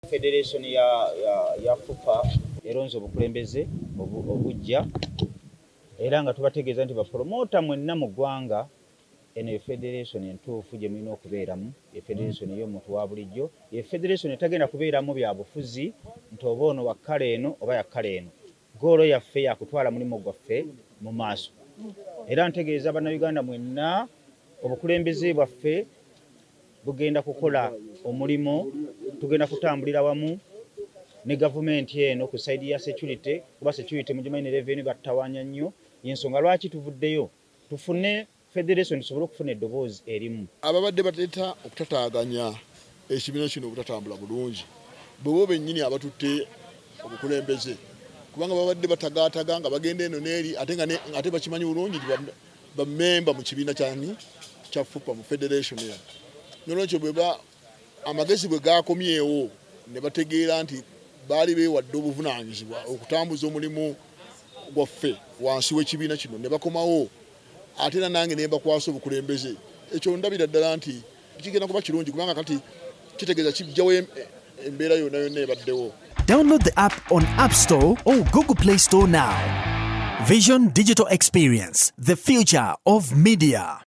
Federation ya FUPA eronze obukulembeze obujja era nga tubategeeza nti bapromoota mwenna mu ggwanga eno ye federation entuufu gye mulina okubeeramu, ye federation ey'omuntu wa bulijjo, ye federation etagenda kubeeramu bya bufuzi nti oba ono wa kkala eno oba ya kkala eno. Goolo yaffe yakutwala mulimu gwaffe mu maaso. Era ntegeeza bannayuganda mwenna obukulembeze bwaffe bugenda kukola omulimu, tugenda kutambulira wamu ne gavumenti eno ku saidi ya security, kuba security mugimanyi revenue battawaanya nnyo, y'ensonga lwaki tuvuddeyo tufune federation tusobole okufuna eddoboozi erimu. Ababadde bateeta okutataaganya ekibiina kino obutatambula bulungi bo bennyini abatutte obukulembeze, kubanga babadde batagaataga nga bagenda eno n'eri ate bakimanyi bulungi bammemba mu kibiina kya FUPA mu federation ya nolwekyo bweba amagezi bwe gakomyewo ne bategeera nti baali beewadde obuvunaanyizibwa okutambuza omulimu gwaffe wansi w'ekibiina kino ne bakomawo ate era nange ne bakwasa obukulembeze. Ekyo ndabira ddala nti kigenda kuba kirungi kubanga kati kitegeeza kijjawo embeera yonna yonna ebaddewo. Download the app on App Store or Google Play Store now. Vision Digital Experience, the future of media.